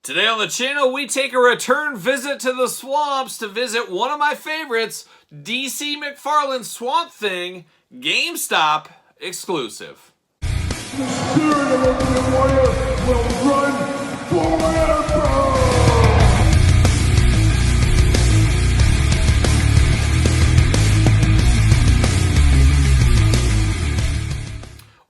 Today on the channel, we take a return visit to the swamps to visit one of my favorites, DC McFarlane Swamp Thing, GameStop exclusive. The spirit of Ultimate Warrior will run forever!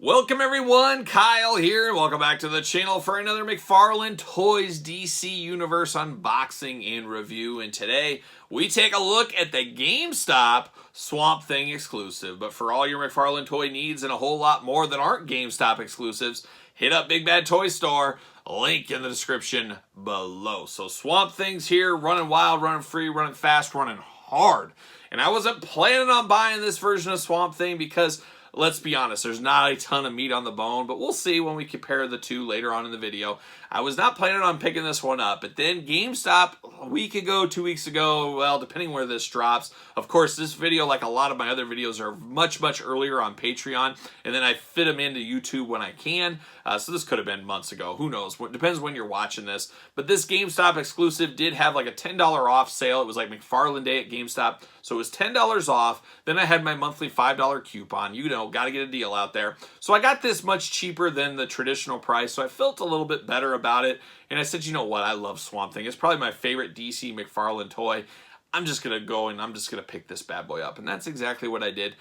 Welcome everyone, Kyle here. Welcome back to the channel for another McFarlane Toys DC Universe unboxing and review. And today, we take a look at the GameStop Swamp Thing exclusive. But for all your McFarlane toy needs and a whole lot more that aren't GameStop exclusives, hit up Big Bad Toy Store. Link in the description below. So Swamp Thing's here, running wild, running free, running fast, running hard. And I wasn't planning on buying this version of Swamp Thing because, let's be honest, there's not a ton of meat on the bone, but we'll see when we compare the two later on in the video. I was not planning on picking this one up, but then GameStop a week ago, 2 weeks ago, well, depending where this drops. Of course, this video, like a lot of my other videos, are much, much earlier on Patreon, and then I fit them into YouTube when I can. So this could have been months ago. Who knows? It depends when you're watching this. But this GameStop exclusive did have like a $10 off sale. It was like McFarlane Day at GameStop, so it was $10 off. Then I had my monthly $5 coupon. You know, got to get a deal out there. So I got this much cheaper than the traditional price, so I felt a little bit better about it. And I said, you know what? I love Swamp Thing. It's probably my favorite DC McFarlane toy. I'm just going to go and I'm just going to pick this bad boy up. And that's exactly what I did.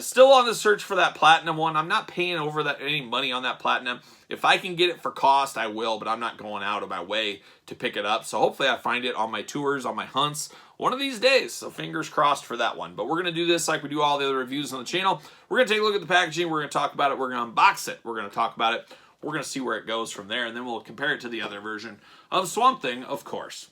Still on the search for that platinum one. I'm not paying over any money on that platinum. If I can get it for cost, I will, but I'm not going out of my way to pick it up. So hopefully I find it on my tours, on my hunts, one of these days. So fingers crossed for that one. But we're going to do this like we do all the other reviews on the channel. We're going to take a look at the packaging. We're going to talk about it. We're going to unbox it. We're going to talk about it. We're going to see where it goes from there. And then we'll compare it to the other version of Swamp Thing, of course.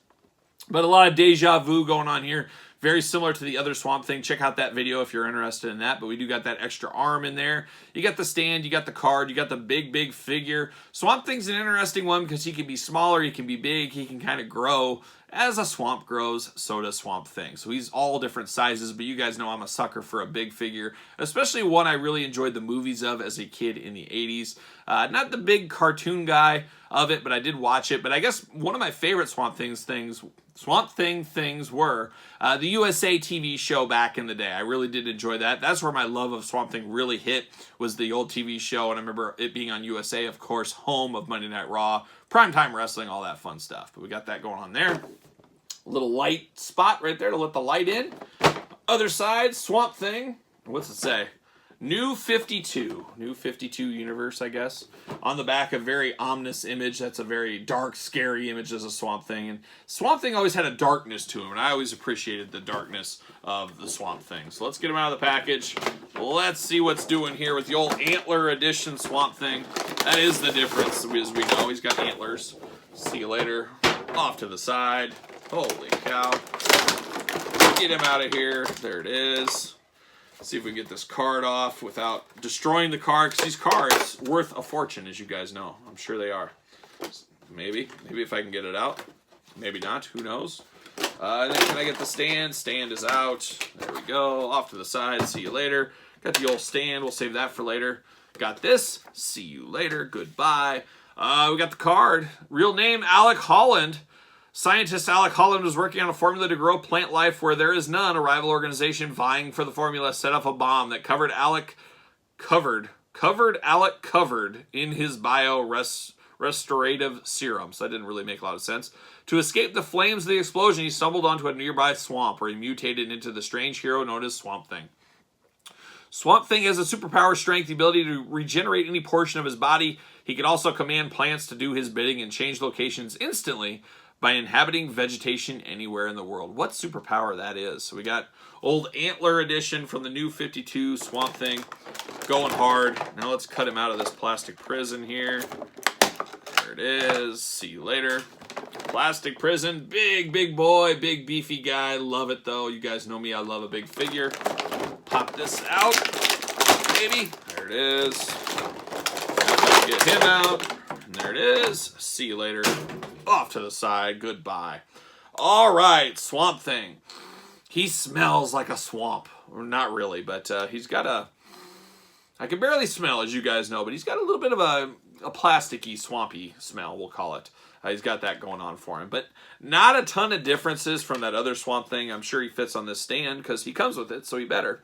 But a lot of deja vu going on here. Very similar to the other Swamp Thing. Check out that video if you're interested in that. But we do got that extra arm in there. You got the stand, you got the card, you got the big, big figure. Swamp Thing's an interesting one because he can be smaller, he can be big, he can kind of grow. As a swamp grows, so does Swamp Thing. So he's all different sizes, but you guys know I'm a sucker for a big figure, especially one I really enjoyed the movies of as a kid in the 80s. Not the big cartoon guy of it, but I did watch it. But I guess one of my favorite Swamp Thing things were the USA TV show back in the day. I really did enjoy that. That's where my love of Swamp Thing really hit, was the old TV show. And I remember it being on USA, of course, home of Monday Night Raw, primetime wrestling, all that fun stuff. But we got that going on there. Little light spot right there to let the light in. Other side, Swamp Thing. What's it say? New 52. New 52 universe, I guess. On the back, a very ominous image. That's a very dark, scary image as a Swamp Thing. And Swamp Thing always had a darkness to him, and I always appreciated the darkness of the Swamp Thing. So let's get him out of the package. Let's see what's doing here with the old Antler Edition Swamp Thing. That is the difference, as we know. He's got antlers. See you later. Off to the side. Holy cow. Get him out of here. There it is. See if we can get this card off without destroying the card, because these cards worth a fortune, as you guys know. I'm sure they are. Maybe if I can get it out. Maybe not. Who knows? And then can I get the stand? Stand is out. There we go. Off to the side. See you later. Got the old stand. We'll save that for later. Got this. See you later. Goodbye. We got the card. Real name, Alec Holland. Scientist Alec Holland was working on a formula to grow plant life where there is none. A rival organization vying for the formula set off a bomb that covered Alec covered in his restorative serum. So that didn't really make a lot of sense. To escape the flames of the explosion, he stumbled onto a nearby swamp where he mutated into the strange hero known as Swamp Thing. Swamp Thing has a superpower strength, the ability to regenerate any portion of his body. He can also command plants to do his bidding and change locations instantly by inhabiting vegetation anywhere in the world. What superpower that is. So we got old Antler Edition from the new 52 Swamp Thing going hard. Now let's cut him out of this plastic prison here. There it is. See you later. Plastic prison. Big, big boy. Big, beefy guy. Love it, though. You guys know me. I love a big figure. Pop this out. Baby. There it is. Get him out. And there it is. See you later. Off to the side. Goodbye. All right, Swamp Thing. He smells like a swamp. Or not really, but he's got a... I can barely smell, as you guys know, but he's got a little bit of a plasticky, swampy smell, we'll call it. He's got that going on for him. But not a ton of differences from that other Swamp Thing. I'm sure he fits on this stand because he comes with it, so he better.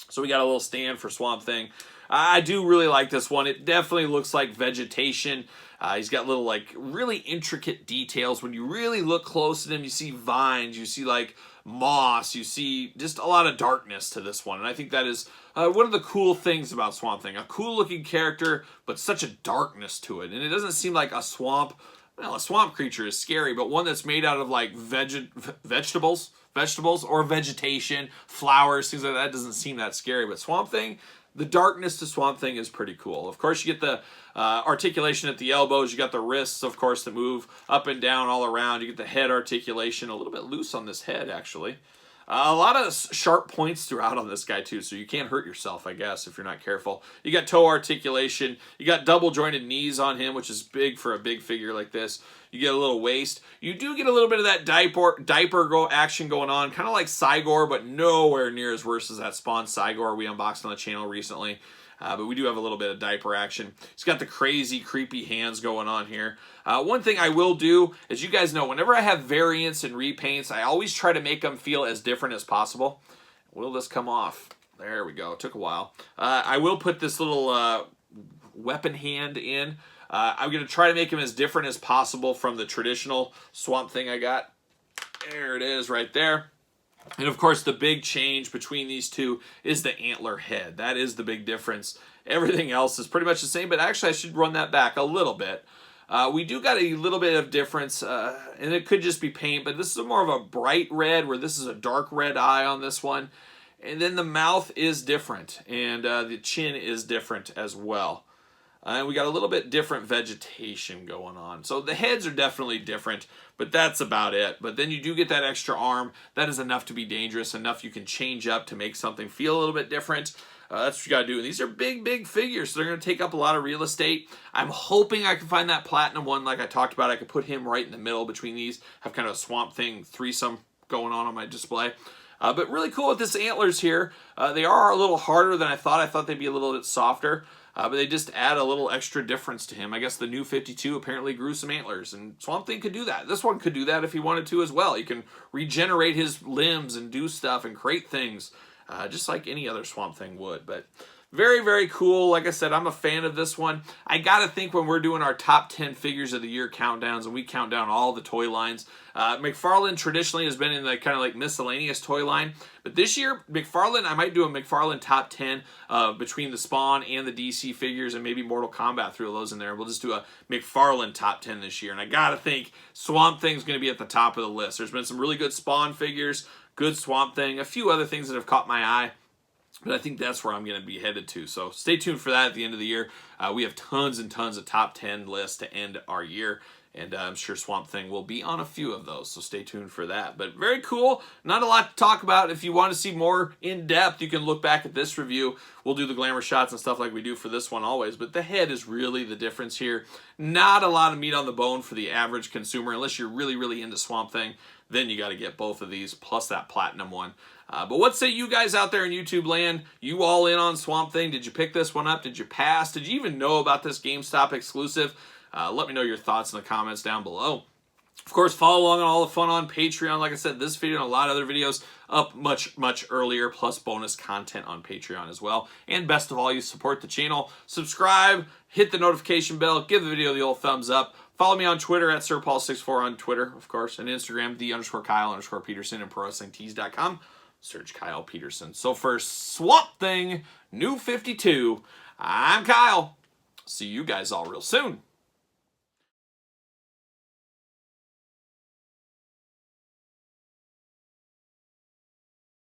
So we got a little stand for Swamp Thing. I do really like this one. It definitely looks like vegetation. He's got little, like, really intricate details. When you really look close at him, you see vines, you see, like, moss, you see just a lot of darkness to this one. And I think that is one of the cool things about Swamp Thing. A cool-looking character, but such a darkness to it. And it doesn't seem like a swamp. Well, a swamp creature is scary, but one that's made out of, like, vegetables or vegetation, flowers, things like that doesn't seem that scary. But Swamp Thing, the darkness to Swamp Thing is pretty cool. Of course, you get the articulation at the elbows. You got the wrists, of course, that move up and down all around. You get the head articulation, a little bit loose on this head, actually. A lot of sharp points throughout on this guy, too, so you can't hurt yourself, I guess, if you're not careful. You got toe articulation. You got double-jointed knees on him, which is big for a big figure like this. You get a little waist. You do get a little bit of that diaper action going on, kind of like Cygor, but nowhere near as worse as that Spawn Cygor we unboxed on the channel recently. But we do have a little bit of diaper action. He's got the crazy, creepy hands going on here. One thing I will do, as you guys know, whenever I have variants and repaints, I always try to make them feel as different as possible. Will this come off? There we go. It took a while. I will put this little weapon hand in. I'm going to try to make him as different as possible from the traditional Swamp Thing I got. There it is right there. And of course, the big change between these two is the antler head. That is the big difference. Everything else is pretty much the same, but actually I should run that back a little bit. We do got a little bit of difference, and it could just be paint, but this is more of a bright red, where this is a dark red eye on this one. And then the mouth is different, and the chin is different as well. And we got a little bit different vegetation going on. So the heads are definitely different, but that's about it. But then you do get that extra arm. That is enough to be dangerous, enough you can change up to make something feel a little bit different. That's what you got to do. And these are big, big figures, so they're going to take up a lot of real estate. I'm hoping I can find that platinum one like I talked about. I could put him right in the middle between these, have kind of a Swamp Thing threesome going on my display. But really cool with this antlers here. They are a little harder than I thought. I thought they'd be a little bit softer. But they just add a little extra difference to him. I guess the new 52 apparently grew some antlers, and Swamp Thing could do that. This one could do that if he wanted to as well. He can regenerate his limbs and do stuff and create things, just like any other Swamp Thing would. But very, very cool. Like I said, I'm a fan of this one. I gotta think when we're doing our top 10 figures of the year countdowns, and we count down all the toy lines, McFarlane traditionally has been in the kind of like miscellaneous toy line. But this year, McFarlane, I might do a McFarlane top 10 between the Spawn and the DC figures, and maybe Mortal Kombat, through those in there. We'll just do a McFarlane top 10 this year. And I gotta think Swamp Thing's gonna be at the top of the list. There's been some really good Spawn figures, good Swamp Thing, a few other things that have caught my eye. But I think that's where I'm going to be headed to. So stay tuned for that at the end of the year. We have tons and tons of top 10 lists to end our year. And I'm sure Swamp Thing will be on a few of those. So stay tuned for that. But very cool. Not a lot to talk about. If you want to see more in depth, you can look back at this review. We'll do the glamour shots and stuff like we do for this one always. But the head is really the difference here. Not a lot of meat on the bone for the average consumer. Unless you're really, really into Swamp Thing. Then you got to get both of these plus that platinum one. But what say you guys out there in YouTube land? You all in on Swamp Thing? Did you pick this one up? Did you pass? Did you even know about this GameStop exclusive? Let me know your thoughts in the comments down below. Of course, follow along on all the fun on Patreon. Like I said, this video and a lot of other videos up much, much earlier, plus bonus content on Patreon as well. And best of all, you support the channel. Subscribe, hit the notification bell, give the video the old thumbs up. Follow me on Twitter at SirPaul64 on Twitter, of course, and Instagram, _Kyle_Peterson, and ProWrestlingTees.com. Search Kyle Peterson. So for Swamp Thing, new 52, I'm Kyle. See you guys all real soon.